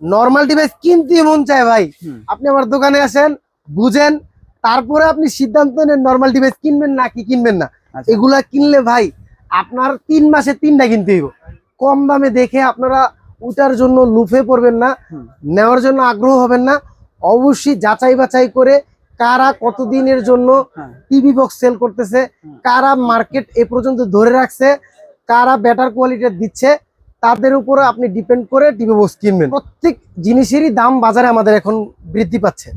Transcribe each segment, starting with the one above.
Normal device কিনতে মন চায় ভাই, আপনি আমার দোকানে আসেন, বুঝেন, তারপরে আপনি সিদ্ধান্ত নেন নরমাল ডিভাইস কিনবেন না কি কিনবেন না। এগুলা কিনলে ভাই আপনার 3 মাসে 3টা কিনতে হইব। কম দামে দেখে আপনারা ওটার জন্য লুফে পড়বেন না, নেওয়ার জন্য আগ্রহ হবেন না। অবশ্যই যাচাই বাছাই করে কারা কতদিনের জন্য টিভি বক্স সেল করতেছে, কারা মার্কেট এ পর্যন্ত ধরে রাখছে, কারা বেটার কোয়ালিটির দিচ্ছে, তাদের উপরে আপনি ডিপেন্ড করে টিভি বক্স কিনবেন। প্রত্যেক জিনিসেরই দাম বাজারে আমাদের এখন বৃদ্ধি পাচ্ছে,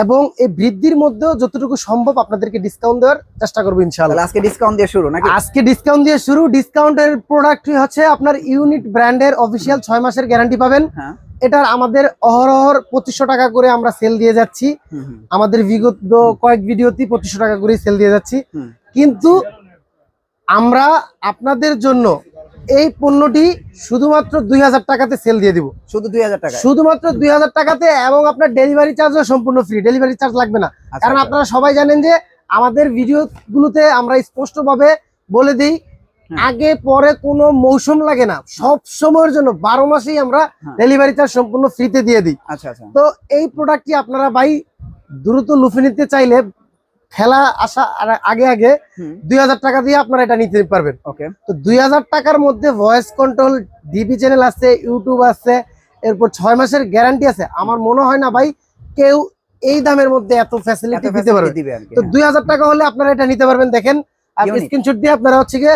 এবং এই বৃদ্ধির মধ্যেও যতটুকু সম্ভব আপনাদেরকে ডিসকাউন্ট দেওয়ার চেষ্টা করবো ইনশাআল্লাহ। আজকে ডিসকাউন্ট দিয়ে শুরু নাকি? আজকে ডিসকাউন্ট দিয়ে শুরু। ডিসকাউন্টের প্রোডাক্ট হচ্ছে আপনার ইউনিট ব্র্যান্ডের অফিসিয়াল 6 মাসের গ্যারান্টি পাবেন। এটার আমাদের অহরহর 2500 টাকা করে আমরা সেল দিয়ে যাচ্ছি। আমাদের বিগত কয়েক ভিডিওতে 2500 টাকা করে সেল দিয়ে যাচ্ছি, কিন্তু আমরা আপনাদের জন্য এই পণ্যটি শুধুমাত্র 2000 টাকাতে সেল দিয়ে দিব। শুধু 2000 টাকা? শুধুমাত্র 2000 টাকাতে, এবং আপনার ডেলিভারি চার্জও সম্পূর্ণ ফ্রি। ডেলিভারি চার্জ লাগবে না, কারণ আপনারা সবাই জানেন যে আমাদের ভিডিওগুলোতে আমরা স্পষ্টভাবে বলে দিই আগে পরে কোনো মৌসুম লাগে না, সব সময়ের জন্য 12 মাসেই আমরা ডেলিভারি চার্জ সম্পূর্ণ ফ্রিতে দিয়ে দিই। তো এই প্রোডাক্টটি আপনারা ভাই দ্রুত লুফে নিতে চাইলে খেলা আসা আগে 2000 টাকা দিয়ে আপনারা এটা নিতে পারবেন। তো 2000 টাকার মধ্যে ভয়েস কন্ট্রোল, ডিবি চ্যানেল আছে, ইউটিউব আছে, এরপর 6 মাসের গ্যারান্টি আছে। আমার মনে হয় না ভাই কেউ এই দামের মধ্যে এত ফ্যাসিলিটি দিতে পারবে। তো 2000 টাকা হলে আপনারা এটা নিতে পারবেন। দেখেন স্ক্রিনশট দিয়ে আপনারা হচ্ছে গিয়ে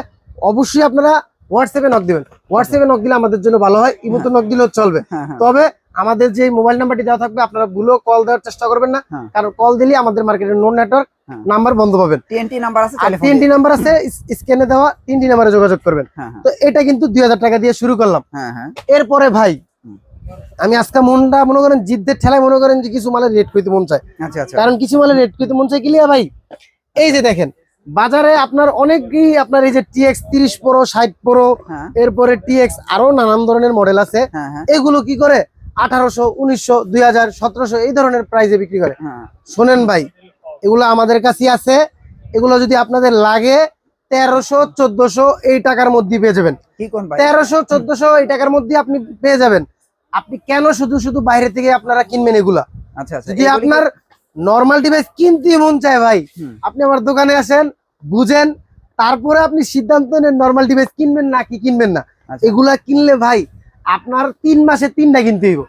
অবশ্যই আপনারা হোয়াটসঅ্যাপে নক দিবেন। হোয়াটসঅ্যাপে নক দিলে আমাদের জন্য ভালো হয়, ইমোতে নক দিলেও চলবে। তবে আমাদের যে মোবাইল নাম্বারটি দেওয়া থাকবে আপনারা ভুলেও কল দেওয়ার চেষ্টা করবেন না, কারণ কল দিলে আমাদের মার্কেটের নো নেটওয়ার্ক নাম্বার বন্ধ পাবেন। টিএনটি নাম্বার আছে, টিএনটি নাম্বার আছে স্ক্রিনে দেওয়া, 3টি নাম্বারে যোগাযোগ করবেন। তো এটা কিন্তু 2000 টাকা দিয়ে শুরু করলাম। এরপরে ভাই আমি আজকে মনটা মনে করেন জিদ্দের ঠেলায় মনে করেন যে কিছু মালের রেট কইতে মন চায়। কারণ কিছু মালের রেট কইতে মন চায় কি লিয়া ভাই, এই যে দেখেন বাজারে আপনার অনেকই আপনার এই যে টিএক্স 30 প্রো 60 প্রো, এরপরে টিএক্স আরো নানান ধরনের মডেল আছে, এগুলো কি করে 1800 1900 2000 1700 এই ধরনের প্রাইসে বিক্রি করে। শোনেন ভাই, এগুলো আমাদের কাছে আছে। এগুলো যদি আপনাদের লাগে 1300 1400 এই টাকার মধ্যে পেয়ে যাবেন। 1300 1400 এই টাকার মধ্যে আপনি পেয়ে যাবেন। আপনি কেন শুধু বাইরে থেকে আপনারা কিনবেন এগুলা? যদি আপনার নরমাল ডিভাইস কিনতে মন চায় ভাই, আপনি আমার দোকানে আসেন, বুঝেন, তারপরে আপনি সিদ্ধান্ত নেন নরমাল ডিভাইস কিনবেন না কি কিনবেন না। এগুলা কিনলে ভাই আপনার 3 মাসে 3টা কিনতে হইব।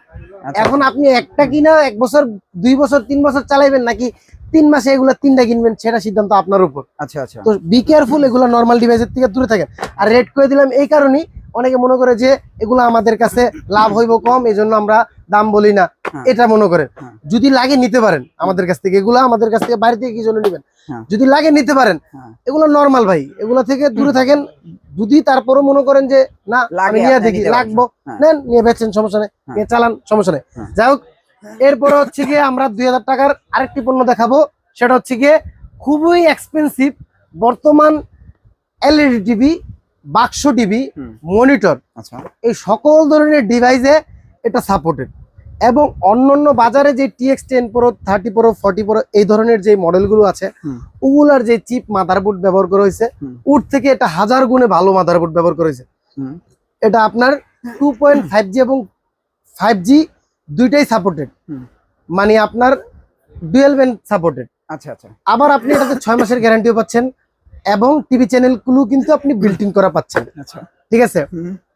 এখন আপনি একটা কিনা 1 বছর 2 বছর 3 বছর চালাইবেন, নাকি 3 মাসে এগুলা 3টা কিনবেন, সেটা সিদ্ধান্ত আপনার উপর। তো বি কেয়ারফুল, এগুলা নরমাল ডিভাইসের থেকে দূরে থাকেন। আর রেট করে দিলাম এই কারণেই, অনেকে মনে করে যে এগুলো আমাদের কাছে লাভ হইব কম, এই জন্য আমরা দাম বলি না, এটা মনে করেন। যদি লাগে নিতে পারেন আমাদের কাছ থেকে, এগুলো আমাদের কাছ থেকে বাইরে থেকে কি জন্য নিবেন? যদি লাগে নিতে পারেন, এগুলো নরমাল ভাই, এগুলা থেকে দূরে থাকেন। যদি তারপরও মনে করেন যে না আমি নিয়ে দেখি লাগবো, নেন, নিয়ে বেচেন, সমস্যা নেই, নিয়ে চালান, সমস্যা নেই। যাই হোক, এরপরে হচ্ছে গিয়ে আমরা 2000 টাকার আরেকটি পণ্য দেখাবো। সেটা হচ্ছে গিয়ে খুবই এক্সপেন্সিভ বর্তমান এলইডি টিভি, বাক্স টিভি, মনিটর, এই সকল ধরনের ডিভাইসে এটা সাপোর্টেড। এবং অন্যান্য বাজারে যে টিএক্স 10 প্রো 30 প্রো 40 প্রো এই ধরনের যে মডেলগুলো আছে, ওগুলার যে চিপ মাদারবোর্ড ব্যবহার করা হয়েছে, ওর থেকে এটা 1000 গুণে ভালো মাদারবোর্ড ব্যবহার করা হয়েছে। এটা আপনার 2.5G এবং 5G দুইটাই সাপোর্টেড, মানে আপনার ডুয়াল ব্যান্ড সাপোর্টেড। আবার আপনি এটাতে 6 মাসের গ্যারান্টিও পাচ্ছেন, এবং টিভি চ্যানেলগুলো কিন্তু আপনি বিল্ট ইন করা পাচ্ছেন। ঠিক আছে,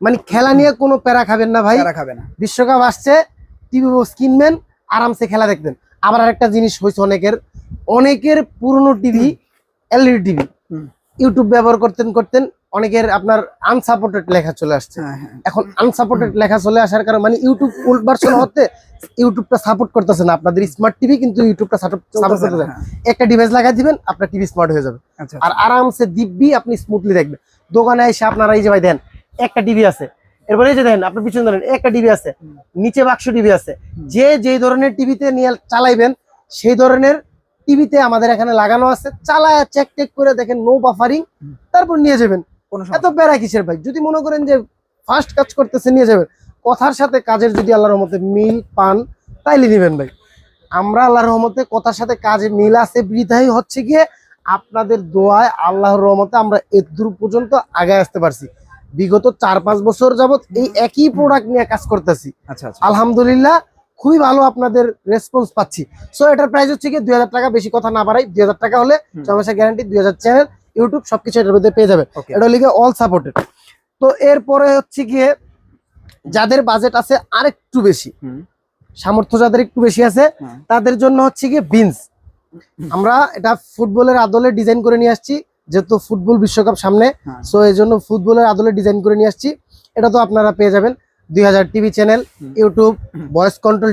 মানে খেলা নিয়ে কোনো প্যারা খাবেন না ভাই। বিশ্বকাপ আসছে, টিভি বক্স কিনবেন, আরামসে খেলা দেখবেন। আবার আরেকটা জিনিস হয়েছে, অনেকের পুরনো টিভি এলইডি টিভি ইউটিউব ব্যবহার করতেন অনেকের আপনার আনসাপোর্টেড লেখা চলে আসছে। এখন আনসাপোর্টেড লেখা চলে আসার কারণে মানে ইউটিউব ওল্ড ভার্সন হতে ইউটিউবটা সাপোর্ট করতেছে না। আপনাদের স্মার্ট টিভি কিন্তু ইউটিউবটা সাপোর্ট করতেছে। একটা ডিভাইস লাগাই দিবেন, আপনার টিভি স্মার্ট হয়ে যাবে, আর আরামসে দিব্যি আপনি স্মুথলি দেখবেন। দোকানে এসে আপনারা এই যে ভাই দেন একটা টিভি আছে, এরপরে এই যে দেখেন আপনার পিছনে ধরেন একটা টিভি আছে, নিচে বাক্স টিভি আছে, যে ধরনের টিভিতে নিয়ে চালাইবেন সেই ধরনের টিভিতে আমাদের এখানে লাগানো আছে। চালায় চেক টেক করে দেখেন, নো বাফারিং, তারপর নিয়ে যাবেন। এত প্যারা কিসের ভাই? যদি মনে করেন যে ফার্স্ট কাজ করতেছে, নিয়ে যাবেন। কথার সাথে কাজের যদি আল্লাহর রহমতে মিল পান তাইলে নিবেন ভাই। আমরা আল্লাহর রহমতে কথার সাথে কাজে মিল আছে বৃথাই হচ্ছে গিয়ে আপনাদের দোয়ায় আল্লাহর রহমতে আমরা এত দূর পর্যন্ত আগে আসতে পারছি। বিগত 4-5 বছর যাবত এই একই প্রোডাক্ট নিয়ে কাজ করতেছি। আচ্ছা আচ্ছা, আলহামদুলিল্লাহ খুবই ভালো আপনাদের রেসপন্স পাচ্ছি। সো এটার প্রাইস হচ্ছে কি 2000 টাকা, বেশি কথা না বাড়াই, 2000 টাকা হলে 6 মাসের গ্যারান্টি, 2000 চ্যানেল, ইউটিউব সবকিছু এটার মধ্যে পেয়ে যাবে। এটা লিখে অল সাপোর্টেড। তো এরপরে হচ্ছে গিয়ে যাদের বাজেট আছে আরেকটু বেশি, সামর্থ্য যাদের একটু বেশি আছে, তাদের জন্য হচ্ছে গিয়ে বিনস। আমরা এটা ফুটবলের আদলে ডিজাইন করে নিয়ে আসছি, যেহেতু ফুটবল বিশ্বকাপ সামনে, সো এই জন্য ফুটবলের আদলে ডিজাইন করে নিয়ে আসছি। এটা তো আপনারা পেয়ে যাবেন 2000 TV channel, YouTube, voice control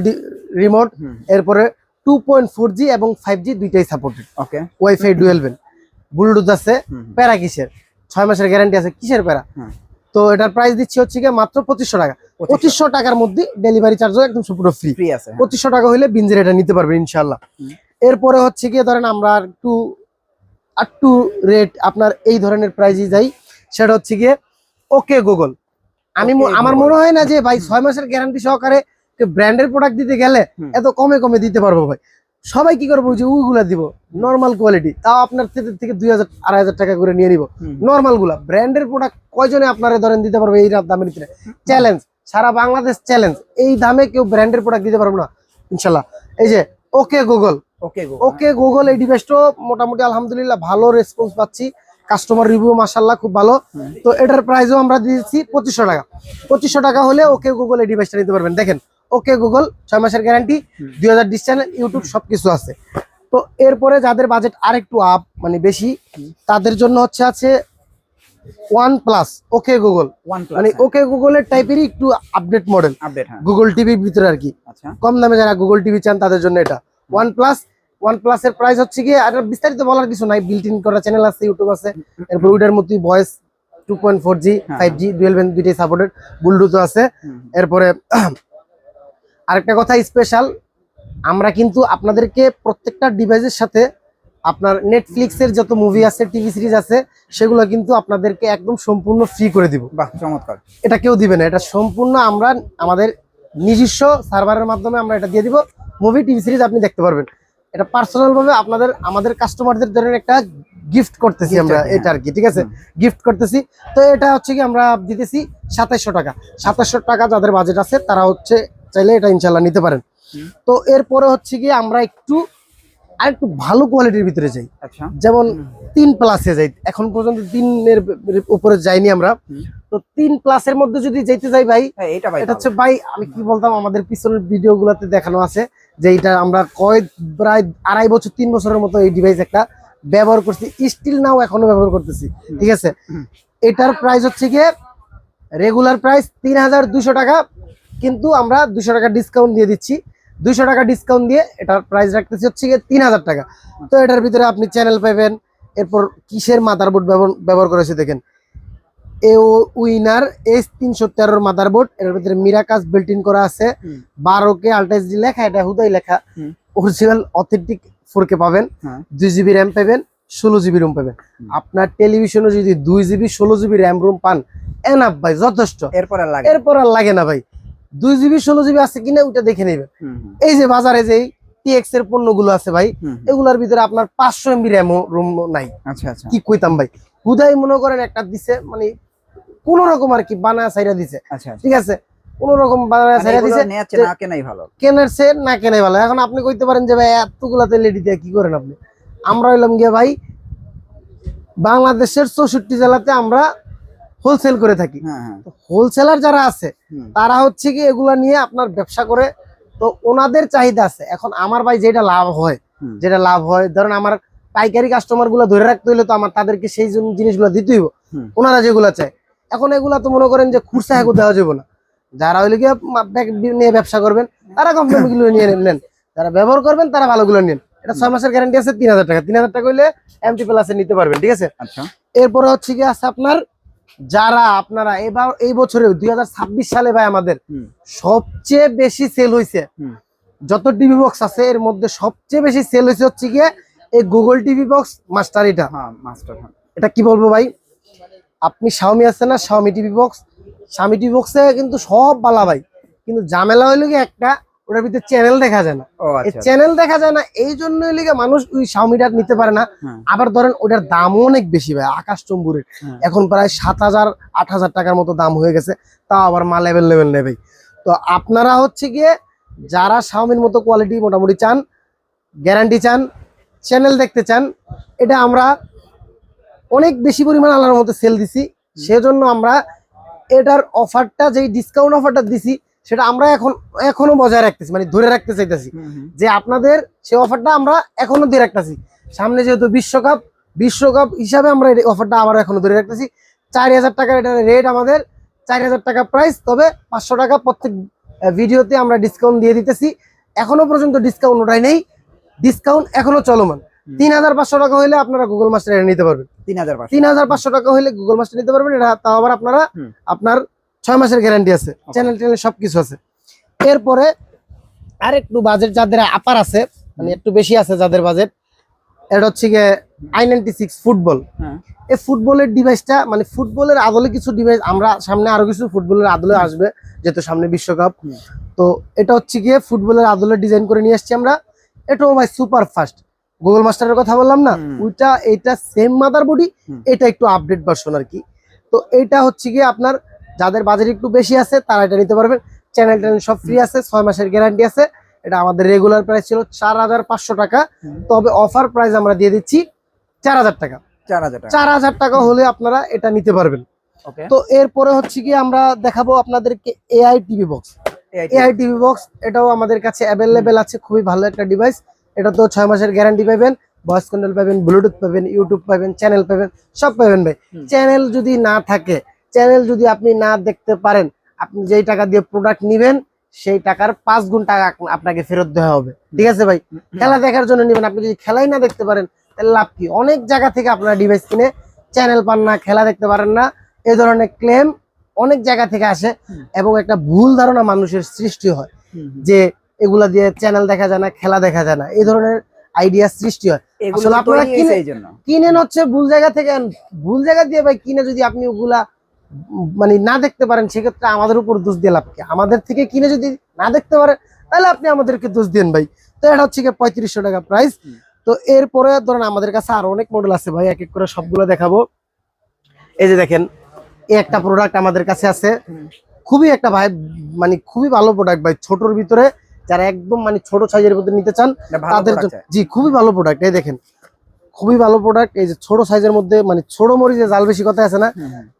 remote, এরপরে 2.4G এবং 5G দুইটাই সাপোর্টেড। ওকে, ওয়াইফাই ডুয়েল ব্যান্ড, ব্লুটুথ আছে। প্যারা কিসের, 6 মাসের গ্যারান্টি আছে, কিসের প্যারা। তো এটার প্রাইস দিচ্ছি হচ্ছে গিয়ে মাত্র 2500 টাকা। 2500 টাকার মধ্যে ডেলিভারি চার্জও একদম সম্পূর্ণ ফ্রি আছে। 2500 টাকা হইলে বিনজের এটা নিতে পারবেন ইনশাআল্লাহ। এরপরে হচ্ছে গিয়ে ধরেন আমরা একটু রেট আপনার এই ধরনের প্রাইজে যাই, সেটা হচ্ছে গিয়ে ওকে গুগল। আমার মনে হয় না যে ভাই 6 মাসের গ্যারান্টি সহকারে ব্র্যান্ডের প্রোডাক্ট দিতে গেলে এত কমে দিতে পারবো ভাই। সবাই কি করবো, যে ওইগুলা দিব নর্মাল কোয়ালিটি, তাও আপনার থেকে 2000-2500 টাকা করে নিয়ে নিব নর্মাল গুলা। ব্র্যান্ডের প্রোডাক্ট কয়জনে আপনারা ধরেন দিতে পারবে এই দামের ভিতরে? চ্যালেঞ্জ, সারা বাংলাদেশ চ্যালেঞ্জ, এই দামে কেউ ব্র্যান্ডের প্রোডাক্ট দিতে পারবো না ইনশাল্লাহ। এই যে ওকে গুগল, ওকে গুগল এই ডিভাইসটাও মোটামুটি আলহামদুলিল্লাহ ভালো রেসপন্স পাচ্ছি, কাস্টমার রিভিউ মাশাআল্লাহ খুব ভালো। তো এটার প্রাইসও আমরা দিয়েছি 2500 টাকা। 2500 টাকা হলে ওকে গুগল এই ডিভাইসটা নিতে পারবেন। দেখেন ওকে গুগল 6 মাসের গ্যারান্টি, 2000 ডিশ চ্যানেল, ইউটিউব সবকিছু আছে। তো এরপরে যাদের বাজেট আরেকটু আপ মানে বেশি, তাদের জন্য হচ্ছে আছে OnePlus ওকে গুগল, মানে ওকে গুগলের টাইপেরই একটু আপডেট মডেল, গুগল টিভির ভিতরে আর কি। কম দামে যারা গুগল টিভি চান তাদের জন্য এটা OnePlus এর প্রাইস হচ্ছে গিয়ে, আর বিস্তারিত বলার কিছু নাই, বিল্ট ইন করা চ্যানেল আছে, ইউটিউব আছে, এরপর ওইটার মধ্যে voice 2.4G 5G dual band দুইটাই সাপোর্টেড, ব্লুটুথ আছে। এরপরে আরেকটা কথা স্পেশাল, আমরা কিন্তু আপনাদেরকে প্রত্যেকটা ডিভাইসের সাথে আপনার নেটফ্লিক্সের যত মুভি আছে, টিভি সিরিজ আছে, সেগুলো কিন্তু আপনাদেরকে একদম সম্পূর্ণ ফ্রি করে দিব। বাহ, চমৎকার। এটা কেউ দিবে না, এটা সম্পূর্ণ আমরা আমাদের নিজস্ব সার্ভারের মাধ্যমে আমরা এটা দিয়ে দিব। মুভি টিভি সিরিজ আপনি দেখতে পারবেন। এটা পার্সোনাল ভাবে আমাদের কাস্টমারদের জন্য একটা গিফট করতেছি আমরা, এটা আর কি, ঠিক আছে, গিফট করতেছি। তো এটা হচ্ছে কি আমরা দিতেছি 2700 টাকা। 2700 টাকা যাদের বাজেট আছে তারা হচ্ছে চাইলে এটা ইনশাল্লাহ নিতে পারেন। তো এরপরে হচ্ছে কি আমরা আরেকটু ভালো কোয়ালিটির ভিতরে যাই, যেমন 3+ যাই। এখন পর্যন্ত 3-এর উপরে যাইনি আমরা। তো 3+ মধ্যে যদি যাইতে যাই ভাই, এটা হচ্ছে ভাই আমি কি বলতাম, আমাদের পিছনের ভিডিও গুলাতে দেখানো আছে যে এটা আমরা প্রায় 2.5 বছর 3 বছরের মতো এই ডিভাইস একটা ব্যবহার করছি, স্টিল নাও এখনো ব্যবহার করতেছি, ঠিক আছে। এটার প্রাইস হচ্ছে গিয়ে রেগুলার প্রাইস 3200 টাকা, কিন্তু আমরা 200 টাকা ডিসকাউন্ট দিয়ে দিচ্ছি। 200 টাকা ডিসকাউন্ট দিয়ে এটার প্রাইস রাখতেছি হচ্ছে গিয়ে 3000 টাকা। তো এটার ভিতরে আপনি চ্যানেল পাবেন, এরপর কিসের মাদারবোর্ড ব্যবহার করেছে দেখেন, উইনার S313 মাদারবোর্ড, এর ভিতরে মিরাকাস বিল্ট ইন করা আছে, 12K আল্ট্রা এইচডি লেখা, এটা হুদাই লেখা, অরিজিনাল অথেন্টিক 4K পাবেন, 2GB র্যাম পাবেন, 16GB রুম পাবেন। আপনার টেলিভিশনে যদি 2GB 16GB র্যাম রুম পান, এনাফ ভাই, যথেষ্ট। এরপর আর লাগে না ভাই। 2GB 16GB আছে কিনা ওটা দেখে নেবেন। এই যে বাজারে যে TX এর পণ্যগুলো আছে ভাই, এগুলোর ভিতরে আপনার 500 MB র্যাম রুম নাই। কি কইতাম ভাই, হুদাই মনে করেন একটা দিছে, মানে কোন রকম আর কি বানায় সাইরা দিছে, ঠিক আছে, কোন রকম বানায় সাইরা দিছে, কেনার সে না কেনাই ভালো। এখন আপনি কইতে পারেন যে ভাই এতগুলাতে লেডি দিয়ে কি করেন আপনি? আমরা হইলাম গিয়ে ভাই বাংলাদেশের 64 জেলাতে আমরা হোলসেল করে থাকি। হোলসেলার যারা আছে তারা হচ্ছে কি এগুলা নিয়ে আপনার ব্যবসা করে, তো ওনাদের চাহিদা আছে। এখন আমার ভাই যেটা লাভ হয়, ধরেন আমার পাইকারি কাস্টমার গুলো ধরে রাখতে হলে তো আমার তাদেরকে সেই জিনিসগুলো দিতে হইব, ওনারা যেগুলা চায়। এখন এগুলা তো মনে করেন যে খুচরা হেগো দেওয়া যাবে না। যারা হইলে গিয়ে নিয়ে ব্যবসা করবেন তারা কম দামিগুলো নিয়ে নেন, যারা ব্যবহার করবেন তারা ভালোগুলো নেন। এটা 6 মাসের গ্যারান্টি আছে, 3000 টাকা। 3000 টাকা হইলে MT প্লাস নিতে পারবেন, ঠিক আছে। এরপরে হচ্ছে কি আছে আপনার, যারা আপনারা এই বছরে 2026 সালে ভাই আমাদের সবচেয়ে বেশি সেল হয়েছে যত টিভি বক্স আছে, এর মধ্যে সবচেয়ে বেশি সেল হয়েছে হচ্ছে গিয়ে এই গুগল টিভি বক্স মাস্টার। এটা কি বলবো ভাই, আপনি Xiaomi আছে না, Xiaomi টিভি বক্সে কিন্তু সব বালা ভাই, কিন্তু ঝামেলা হইলো কি একটা, ওটার ভিতরে চ্যানেল দেখা যায় না। এই চ্যানেল দেখা যায় না এই জন্যই লিগে মানুষ ওই Xiaomi-টা নিতে পারে না। আবার ধরেন ওটার দামও অনেক বেশি ভাই, আকাশচুম্বুরের এখন প্রায় 7,000-8,000 টাকার মতো দাম হয়ে গেছে, তাও আবার মাল অ্যাভেলেবেল নেই ভাই। তো আপনারা হচ্ছে গিয়ে যারা Xiaomi-র মতো কোয়ালিটি মোটামুটি চান, গ্যারান্টি চান, চ্যানেল দেখতে চান, এটা আমরা অনেক বেশি পরিমাণ আল্লাহর মতো সেল দিছি। সেজন্য আমরা এটার অফারটা, যেই ডিসকাউন্ট অফারটা দিছি সেটা আমরা এখনো বজায় রাখতেছি, মানে ধরে রাখতে চাইতেছি যে আপনাদের সেই অফারটা আমরা এখনো ধরে রাখতেছি। সামনে যেহেতু বিশ্বকাপ হিসাবে আমরা এই অফারটা আবার এখনো ধরে রাখতেছি। 4,000 টাকার এটার রেট, আমাদের 4,000 টাকা প্রাইস, তবে 500 টাকা প্রত্যেক ভিডিওতে আমরা ডিসকাউন্ট দিয়ে দিতেছি। এখনো পর্যন্ত ডিসকাউন্ট ওটাই নেই, ডিসকাউন্ট এখনো চলমান। 3,500 টাকা হলে আপনারা গুগল মাস্টার এটা নিতে পারবেন। 3,500 টাকা হলে গুগল মাস্টার নিতে পারবেন। এটা তাও আবার আপনার 6 মাসের গ্যারান্টি আছে, চ্যানেল সবকিছু আছে। এরপরে আর একটু বাজেট যাদের আপার আছে, মানে একটু বেশি আছে যাদের বাজেট, এটা হচ্ছে গিয়ে i96 ফুটবল। এই ফুটবলের ডিভাইসটা, মানে ফুটবলের আদলে কিছু ডিভাইস আমরা সামনে আরো কিছু ফুটবলের আদলে আসবে, যেহেতু সামনে বিশ্বকাপ। তো এটা হচ্ছে গিয়ে ফুটবলের আদলে ডিজাইন করে নিয়ে আসছি আমরা। এটাও ভাই সুপার ফাস্ট। গুগল মাস্টারের কথা বললাম না, এটা সেম মাদার বডি, এটা একটু আপডেট ভার্সন আর কি। তো এটা হচ্ছে গিয়ে আপনার যাদের বাজেট একটু বেশি আছে তারা এটা নিতে পারবেন। চ্যানেল সব ফ্রি আছে, 6 মাসের গ্যারান্টি আছে। এটা আমাদের রেগুলার প্রাইস ছিল 4,500 টাকা, তবে অফার প্রাইস আমরা দিয়ে দিচ্ছি 4,000 টাকা। 4,000 টাকা হলে আপনারা এটা নিতে পারবেন। তো এরপরে হচ্ছে কি আমরা দেখাবো আপনাদেরকে AI TV box. AI TV box এটাও আমাদের কাছে অ্যাভেলেবেল আছে, খুবই ভালো একটা ডিভাইস। এটা তো 6 মাসের গ্যারান্টি পাবেন, ভয়েস কন্ট্রোল পাবেন, ব্লুটুথ পাবেন, ইউটিউব পাবেন, চ্যানেল পাবেন, সব পাবেন ভাই। চ্যানেল যদি না থাকে, চ্যানেল যদি আপনি না দেখতে পারেন, আপনি যেই টাকা দিয়ে প্রোডাক্ট নিবেন সেই টাকার 5 গুণ টাকা আপনাকে ফেরত দেওয়া হবে, ঠিক আছে ভাই? খেলা দেখার জন্য নিবেন, আপনি যদি খেলাই না দেখতে পারেন তাহলে লাভ কি? অনেক জায়গা থেকে আপনারা ডিভাইস কিনে চ্যানেল পান না, খেলা দেখতে পারেন না, এই ধরনের ক্লেম অনেক জায়গা থেকে আসে এবং একটা ভুল ধারণা মানুষের সৃষ্টি হয় যে এগুলা দিয়ে চ্যানেল দেখা যায় না, খেলা দেখা যায় না, এই ধরনের আইডিয়া সৃষ্টি হয়। আসলে আপনারা কিনেন হচ্ছে ভুল জায়গা থেকে, ভুল জায়গা দিয়ে ভাই কিনে যদি আপনি ওগুলা মানে না দেখতে পারেন, সেক্ষেত্রে আমাদের উপর দোষ দিয়ে লাভ কি? আমাদের থেকে কিনে যদি না দেখতে পারেন তাহলে আপনি আমাদেরকে দোষ দেন ভাই। তো এটা হচ্ছে 3500 টাকা প্রাইস। তো এরপরে ধরেন আমাদের কাছে আরো অনেক মডেল আছে ভাই, এক এক করে সবগুলো দেখাবো। এই যে দেখেন, এই একটা প্রোডাক্ট আমাদের কাছে আছে, খুবই একটা ভাই মানে খুবই ভালো প্রোডাক্ট ভাই। ছোটর ভিতরে যারা একদম মানে ছোট সাইজের মধ্যে নিতে চান তাদের জন্য, জি খুবই ভালো প্রোডাক্ট। এই দেখেন খুবই ভালো প্রোডাক্ট। এই যে ছোট সাইজের মধ্যে, মানে ছোট মরিচে জাল বেশি কথা আছে না,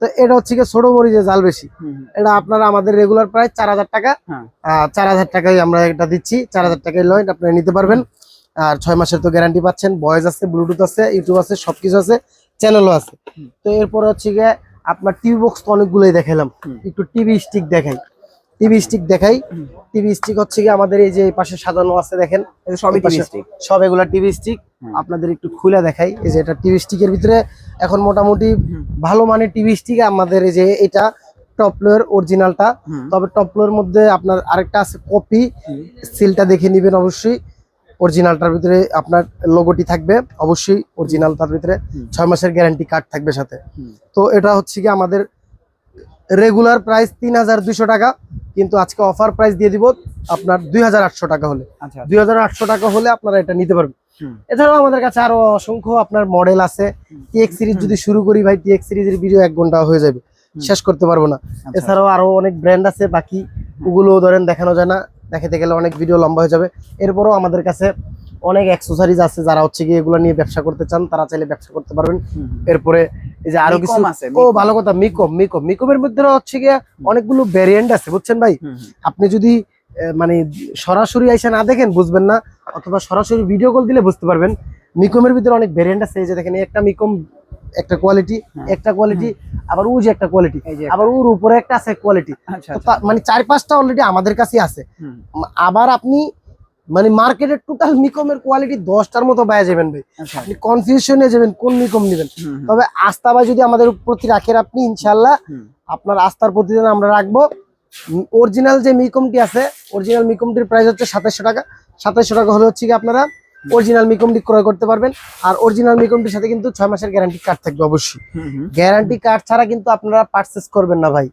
তো এটা হচ্ছে কি ছোট মরিচে জাল বেশি। এটা আপনারা আমাদের রেগুলার প্রাইস 4,000 টাকা, 4,000 টাকায় আমরা এটা দিচ্ছি। 4,000 টাকায় লয় আপনারা নিতে পারবেন। আর 6 মাসের তো গ্যারান্টি পাচ্ছেন, ভয়েস আছে, ব্লুটুথ আছে, ইউটিউব আছে, সবকিছু আছে, চ্যানেলও আছে। তো এরপরে হচ্ছে গিয়ে আপনার টিভি বক্স তো অনেকগুলোই দেখালাম, একটু টিভি স্টিক দেখাই। টিভি স্টিক হচ্ছে কি আমাদের এই যে পাশে সাজানো আছে, দেখেন সব এগুলা টিভি স্টিক। আপনাদের একটু খুলে দেখাই। এই যে এটা টিভি স্টিকের ভিতরে এখন মোটামুটি ভালো মানের টিভি স্টিক আমাদের। এই যে এটা টপ ফ্লোর অরিজিনালটা, তবে টপ ফ্লোর মধ্যে আপনার আরেকটা আছে কপি, সিলটা দেখে নিবেন অবশ্যই। অরিজিনালটার ভিতরে আপনার লোগোটি থাকবে অবশ্যই, অরিজিনালটার ভিতরে 6 মাসের গ্যারান্টি কার্ড থাকবে সাথে। তো এটা হচ্ছে কি আমাদের রেগুলার প্রাইস 3,200 টাকা, কিন্তু আজকে অফার প্রাইস দিয়ে দিব আপনার 2,800 টাকা হলে। 2,800 টাকা হলে আপনারা এটা নিতে পারবেন। এছাড়াও আমাদের কাছে আরো অসংখ্য আপনার মডেল আছে। টিএক্স সিরিজ যদি শুরু করি ভাই, টিএক্স সিরিজের ভিডিও 1 ঘন্টা হয়ে যাবে, শেষ করতে পারবো না। এছাড়াও আরো অনেক ব্র্যান্ড আছে, বাকি ওগুলো ধরেন দেখানো যায় না, দেখাতে গেলে অনেক ভিডিও লম্বা হয়ে যাবে। এরপরও আমাদের কাছে অনেক অ্যাক্সেসরিজ আছে, যারা হচ্ছে গিয়ে এগুলো নিয়ে ব্যবসা করতে চান তারা চাইলে ব্যবসা করতে পারবেন। এরপরে এই যে আরো কিছু আছে, ও ভালো কথা, মিকমের মধ্যে হচ্ছে গিয়ে অনেকগুলো ভ্যারিয়েন্ট আছে, বুঝছেন ভাই? আপনি যদি মানে সরাসরি আইসা না দেখেন বুঝবেন না, অথবা সরাসরি ভিডিও কল দিলে বুঝতে পারবেন। মিকমের ভিতরে অনেক ভ্যারিয়েন্ট আছে। এই যে দেখেন, একটা মিকম একটা কোয়ালিটি, আবার ও যে একটা কোয়ালিটি, আবার ওর উপরে একটা আছে কোয়ালিটি, মানে 4-5টা অলরেডি আমাদের কাছে আছে। আবার আপনি মানে মার্কেটের টোটাল মিকমের কোয়ালিটি 10টার মতো পাওয়া যাবেন ভাই, আপনি কনফিউশনে যাবেন কোন মিকম নেবেন। তবে আস্থা ভাই যদি আমাদের প্রতি রাখেন আপনি, ইনশাল্লাহ আপনার আস্থার প্রতিদিন আমরা রাখবো। অরিজিনাল যে মিকমটি আছে, অরিজিনাল মিকমটির প্রাইস হচ্ছে 2700 টাকা। 2700 টাকা হলে হচ্ছে কি আপনারা অরিজিনাল মিকমটি ক্রয় করতে পারবেন। আর অরিজিনাল মিকমটির সাথে কিন্তু 6 মাসের গ্যারান্টি কার্ড থাকবে অবশ্যই। গ্যারান্টি কার্ড ছাড়া কিন্তু আপনারা পারচেস করবেন না ভাই।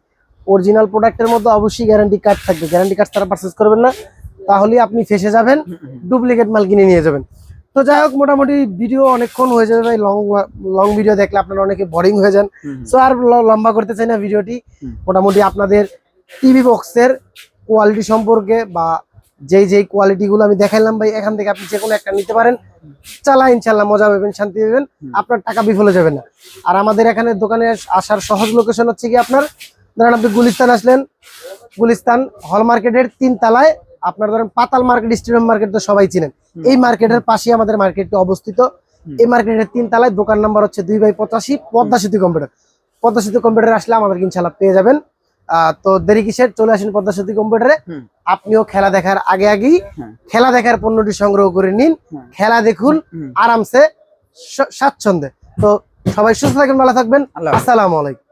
অরিজিনাল প্রোডাক্টের মধ্যে অবশ্যই গ্যারান্টি কার্ড থাকবে, গ্যারান্টি কার্ড ছাড়া পারচেস করবেন না। তাহলে আপনি ফেসে যাবেন, ডুপ্লিকেট মাল কিনে নিয়ে যাবেন। তো যাই হোক, মোটামুটি ভিডিও অনেকক্ষণ হয়ে যাবে ভাই, লং ভিডিও দেখলে আপনারা অনেকে বোরিং হয়ে যান। সো আর লম্বা করতে চাই না ভিডিওটি। মোটামুটি আপনাদের টিভি বক্সের কোয়ালিটি সম্পর্কে বা যেই কোয়ালিটি গুলো আমি দেখাইলাম ভাই, এখান থেকে আপনি যে কোনো একটা নিতে পারেন, চালা ইনশাল্লাহ মজা পাবেন, শান্তি পাবেন, আপনার টাকা বিফলে যাবে না। আর আমাদের এখানে দোকানে আসার সহজ লোকেশন হচ্ছে কি, আপনার ধরেন আপনি গুলিস্তান আসলেন, গুলিস্তান হল মার্কেটের 3 তলায়, আপনার ধরেন পাতাল মার্কেট, স্টেডিয়াম মার্কেট তো সবাই চিনেন, এই মার্কেটের পাশে আমাদের মার্কেটটি অবস্থিত। এই মার্কেটের 3 তলায়, দোকান নাম্বার হচ্ছে 2/85, পদ্মা সেতু কম্পিউটার। পদ্মা সেতু কম্পিউটারে আসলে আমাদের ইনশাল্লাহ পেয়ে যাবেন। তো দেরি কিসের, চলে আসেন পদ্মা সেতু কম্পিউটারে। আপনিও খেলা দেখার আগেই খেলা দেখার পণ্যটি সংগ্রহ করে নিন, খেলা দেখুন আরামসে, স্বাচ্ছন্দ্যে। তো সবাই সুস্থ থাকবেন, ভালো থাকবেন, আসসালামু আলাইকুম।